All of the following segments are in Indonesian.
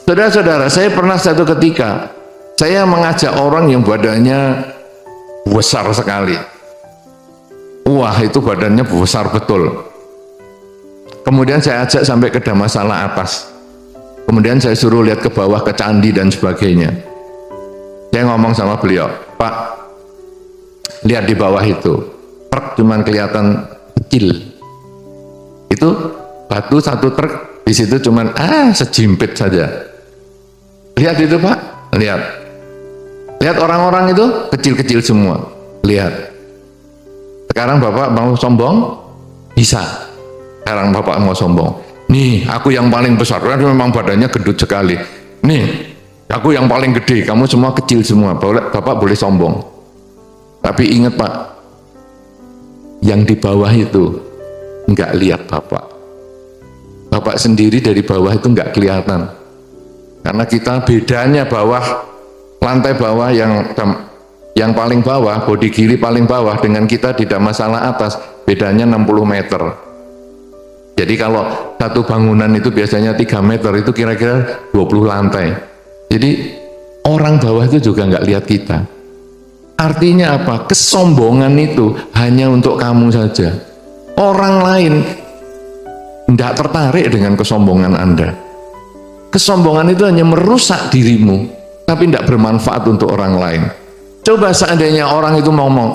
Saudara-saudara, saya pernah satu ketika saya mengajak orang yang badannya besar sekali. Wah, itu badannya besar betul. Kemudian saya ajak sampai ke Dhammasala atas. Kemudian saya suruh lihat ke bawah, ke candi dan sebagainya. Saya ngomong sama beliau, Pak, lihat di bawah itu, truk cuman kelihatan kecil. Itu batu satu truk, di situ cuman sejimpit saja. Lihat itu Pak, lihat. Lihat orang-orang itu kecil-kecil semua. Lihat. Sekarang Bapak mau sombong? Bisa. Sekarang Bapak mau sombong. Nih, aku yang paling besar. Karena memang badannya gendut sekali. Nih, aku yang paling gede. Kamu semua kecil semua. Bapak boleh sombong. Tapi ingat Pak, yang di bawah itu nggak lihat Bapak. Bapak sendiri dari bawah itu nggak kelihatan. Karena kita bedanya bawah, lantai bawah yang paling bawah, bodi kiri paling bawah dengan kita di Dhammasala atas, bedanya 60 meter. Jadi kalau satu bangunan itu biasanya 3 meter, itu kira-kira 20 lantai. Jadi orang bawah itu juga nggak lihat kita. Artinya apa? Kesombongan itu hanya untuk kamu saja. Orang lain tidak tertarik dengan kesombongan Anda. Kesombongan itu hanya merusak dirimu, tapi tidak bermanfaat untuk orang lain. Coba seandainya orang itu ngomong,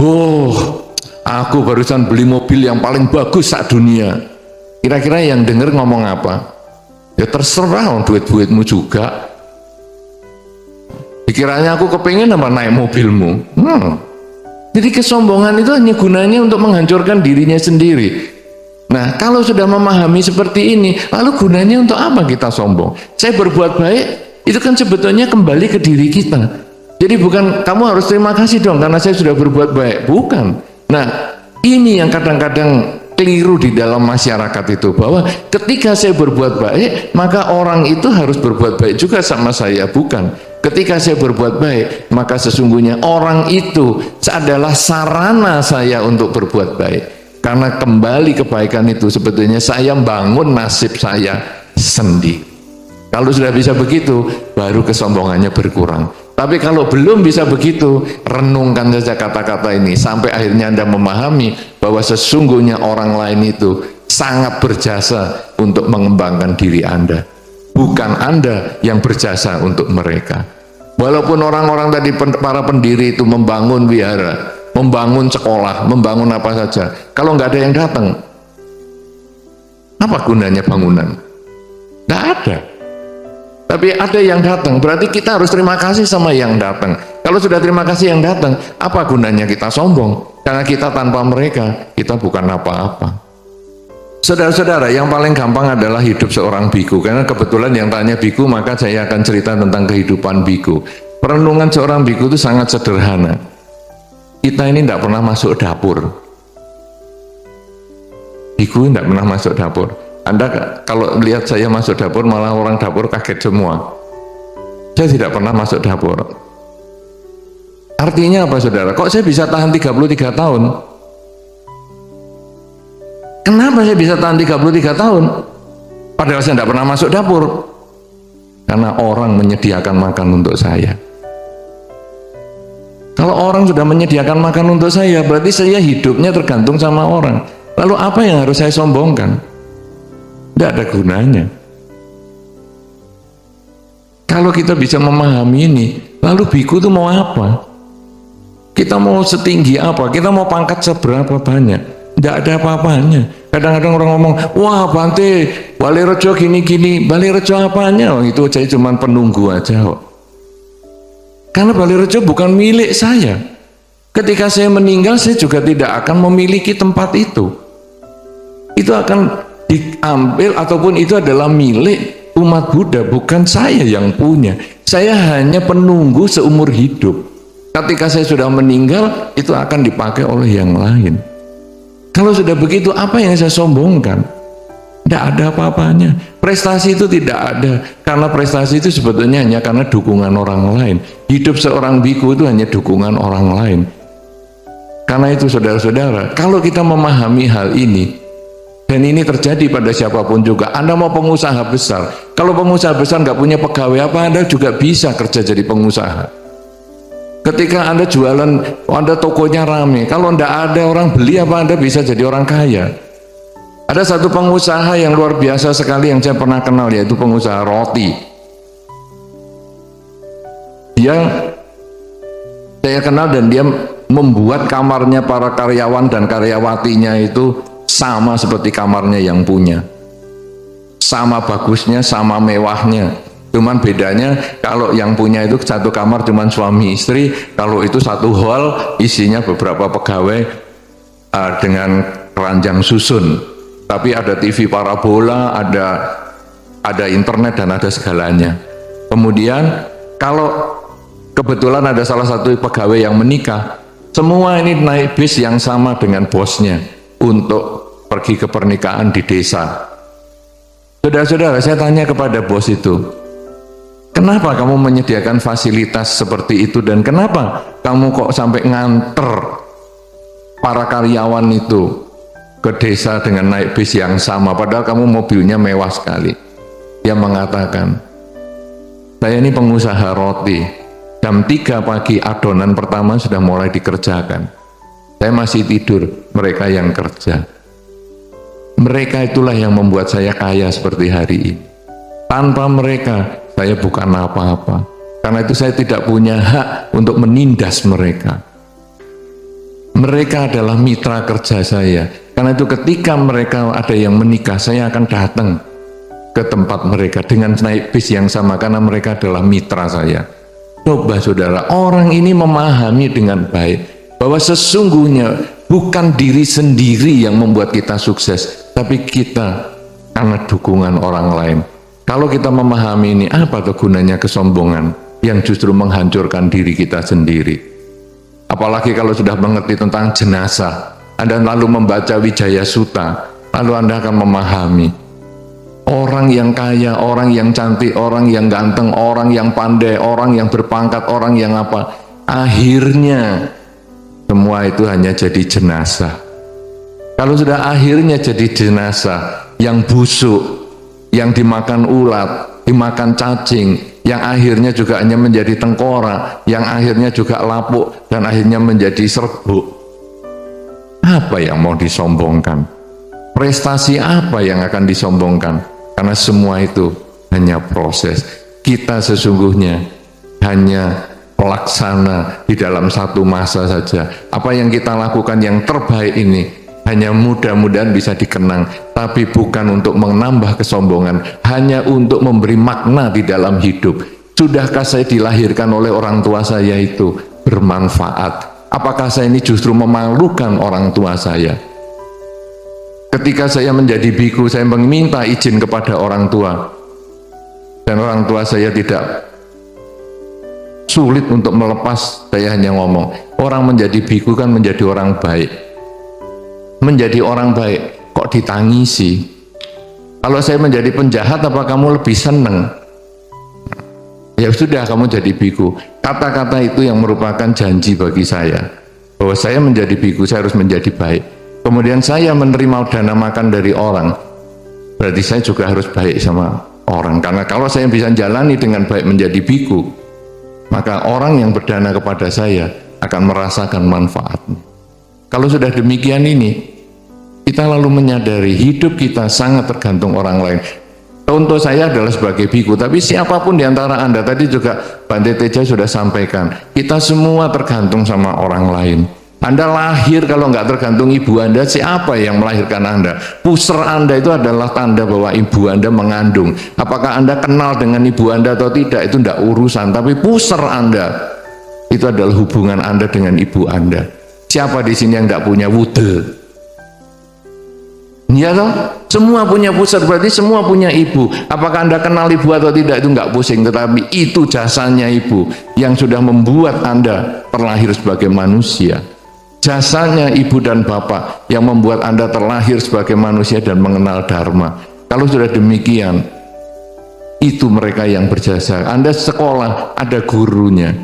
oh, aku barusan beli mobil yang paling bagus sak dunia. Kira-kira yang dengar ngomong apa? Ya terserah, duit-duitmu juga. Pikirannya aku kepingin apa naik mobilmu. Jadi kesombongan itu hanya gunanya untuk menghancurkan dirinya sendiri. Nah, kalau sudah memahami seperti ini, lalu gunanya untuk apa kita sombong? Saya berbuat baik, itu kan sebetulnya kembali ke diri kita. Jadi bukan kamu harus terima kasih dong karena saya sudah berbuat baik, bukan. Nah, ini yang kadang-kadang keliru di dalam masyarakat itu, bahwa ketika saya berbuat baik maka orang itu harus berbuat baik juga sama saya, bukan. Ketika saya berbuat baik maka sesungguhnya orang itu adalah sarana saya untuk berbuat baik, karena kembali kebaikan itu sebetulnya saya bangun nasib saya sendiri. Kalau sudah bisa begitu, baru kesombongannya berkurang. Tapi kalau belum bisa begitu, renungkan saja kata-kata ini sampai akhirnya Anda memahami bahwa sesungguhnya orang lain itu sangat berjasa untuk mengembangkan diri Anda, bukan Anda yang berjasa untuk mereka. Walaupun orang-orang tadi, para pendiri itu membangun wihara, membangun sekolah, membangun apa saja, kalau nggak ada yang datang, apa gunanya bangunan? Nggak ada. Tapi ada yang datang, berarti kita harus terima kasih sama yang datang. Kalau sudah terima kasih yang datang, apa gunanya kita sombong? Karena kita tanpa mereka, kita bukan apa-apa. Saudara-saudara, yang paling gampang adalah hidup seorang biku. Karena kebetulan yang tanya biku, maka saya akan cerita tentang kehidupan biku. Perenungan seorang biku itu sangat sederhana. Kita ini tidak pernah masuk dapur. Biku tidak pernah masuk dapur. Anda kalau lihat saya masuk dapur, malah orang dapur kaget semua. Saya tidak pernah masuk dapur. Artinya apa saudara? Kok saya bisa tahan 33 tahun? Kenapa saya bisa tahan 33 tahun? Padahal saya tidak pernah masuk dapur. Karena orang menyediakan makan untuk saya. Kalau orang sudah menyediakan makan untuk saya, berarti saya hidupnya tergantung sama orang. Lalu apa yang harus saya sombongkan? Tidak ada gunanya. Kalau kita bisa memahami ini, lalu biku itu mau apa? Kita mau setinggi apa? Kita mau pangkat seberapa banyak? Tidak ada apa-apanya. Kadang-kadang orang ngomong, wah Bante, Balirejo gini-gini. Balirejo apanya? Oh, itu saya cuma penunggu aja kok. Karena Balirejo bukan milik saya. Ketika saya meninggal, saya juga tidak akan memiliki tempat itu. Itu akan diambil, ataupun itu adalah milik umat Buddha, bukan saya yang punya. Saya hanya penunggu seumur hidup. Ketika saya sudah meninggal, itu akan dipakai oleh yang lain. Kalau sudah begitu, apa yang saya sombongkan? Tidak ada apa-apanya. Prestasi itu tidak ada, karena prestasi itu sebetulnya hanya karena dukungan orang lain. Hidup seorang biku itu hanya dukungan orang lain. Karena itu saudara-saudara, kalau kita memahami hal ini, Dan ini terjadi pada siapapun juga. Anda mau pengusaha besar, kalau pengusaha besar nggak punya pegawai apa, Anda juga bisa kerja jadi pengusaha. Ketika Anda jualan, Anda tokonya rame, kalau nggak ada orang beli apa Anda bisa jadi orang kaya? Ada satu pengusaha yang luar biasa sekali yang saya pernah kenal, yaitu pengusaha roti. Saya kenal dan dia membuat kamarnya para karyawan dan karyawatinya itu sama seperti kamarnya yang punya. Sama bagusnya, sama mewahnya. Cuman bedanya kalau yang punya itu satu kamar cuman suami istri, kalau itu satu hall isinya beberapa pegawai dengan keranjang susun. Tapi ada TV parabola, ada internet dan ada segalanya. Kemudian kalau kebetulan ada salah satu pegawai yang menikah, semua ini naik bis yang sama dengan bosnya untuk pergi ke pernikahan di desa. Saudara-saudara, saya tanya kepada bos itu, kenapa kamu menyediakan fasilitas seperti itu dan kenapa kamu kok sampai nganter para karyawan itu ke desa dengan naik bis yang sama, padahal kamu mobilnya mewah sekali? Dia mengatakan, saya ini pengusaha roti, jam 3 pagi adonan pertama sudah mulai dikerjakan, saya masih tidur, mereka yang kerja. Mereka itulah yang membuat saya kaya seperti hari ini. Tanpa mereka saya bukan apa-apa. Karena itu saya tidak punya hak untuk menindas mereka. Mereka adalah mitra kerja saya. Karena itu ketika mereka ada yang menikah, saya akan datang ke tempat mereka dengan naik bis yang sama karena mereka adalah mitra saya. Coba saudara, orang ini memahami dengan baik bahwa sesungguhnya bukan diri sendiri yang membuat kita sukses, tapi kita karena dukungan orang lain. Kalau kita memahami ini, apa tuh gunanya kesombongan yang justru menghancurkan diri kita sendiri? Apalagi kalau sudah mengerti tentang jenazah, Anda lalu membaca Wijaya Sutta, lalu Anda akan memahami orang yang kaya, orang yang cantik, orang yang ganteng, orang yang pandai, orang yang berpangkat, orang yang apa, akhirnya semua itu hanya jadi jenazah. Kalau sudah akhirnya jadi jenazah yang busuk, yang dimakan ulat, dimakan cacing, yang akhirnya juga hanya menjadi tengkorak, yang akhirnya juga lapuk, dan akhirnya menjadi serbuk, apa yang mau disombongkan? Prestasi apa yang akan disombongkan? Karena semua itu hanya proses. Kita sesungguhnya hanya pelaksana di dalam satu masa saja. Apa yang kita lakukan yang terbaik ini hanya mudah-mudahan bisa dikenang, tapi bukan untuk menambah kesombongan, hanya untuk memberi makna di dalam hidup. Sudahkah saya dilahirkan oleh orang tua saya itu bermanfaat? Apakah saya ini justru memalukan orang tua saya? Ketika saya menjadi biku, saya meminta izin kepada orang tua, dan orang tua saya tidak sulit untuk melepas. Saya hanya ngomong, orang menjadi biku kan menjadi orang baik. Menjadi orang baik kok ditangisi? Kalau saya menjadi penjahat, apa kamu lebih senang? Ya sudah, kamu jadi biku. Kata-kata itu yang merupakan janji bagi saya, bahwa saya menjadi biku, saya harus menjadi baik. Kemudian saya menerima dana makan dari orang, berarti saya juga harus baik sama orang. Karena kalau saya bisa jalani dengan baik menjadi biku, maka orang yang berdana kepada saya akan merasakan manfaatnya. Kalau sudah demikian ini, kita lalu menyadari hidup kita sangat tergantung orang lain. Contoh saya adalah sebagai biku, tapi siapapun di antara Anda, tadi juga Bante Teja sudah sampaikan, kita semua tergantung sama orang lain. Anda lahir kalau nggak tergantung ibu Anda, siapa yang melahirkan Anda? Puser Anda itu adalah tanda bahwa ibu Anda mengandung. Apakah Anda kenal dengan ibu Anda atau tidak, itu tidak urusan, tapi puser Anda itu adalah hubungan Anda dengan ibu Anda. Siapa di sini yang tidak punya wudel? Ya toh? Semua punya pusar, berarti semua punya ibu. Apakah Anda kenal ibu atau tidak, itu nggak pusing, tetapi itu jasanya ibu yang sudah membuat Anda terlahir sebagai manusia. Jasanya ibu dan bapak yang membuat Anda terlahir sebagai manusia dan mengenal dharma. Kalau sudah demikian, itu mereka yang berjasa. Anda sekolah, ada gurunya.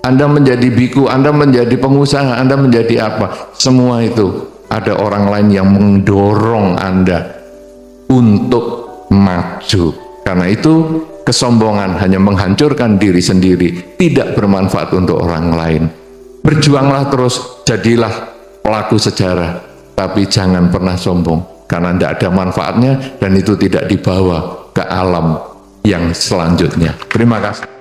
Anda menjadi biku, Anda menjadi pengusaha, Anda menjadi apa, semua itu ada orang lain yang mendorong Anda untuk maju. Karena itu kesombongan hanya menghancurkan diri sendiri, tidak bermanfaat untuk orang lain. Berjuanglah terus, jadilah pelaku sejarah, tapi jangan pernah sombong, karena tidak ada manfaatnya dan itu tidak dibawa ke alam yang selanjutnya. Terima kasih.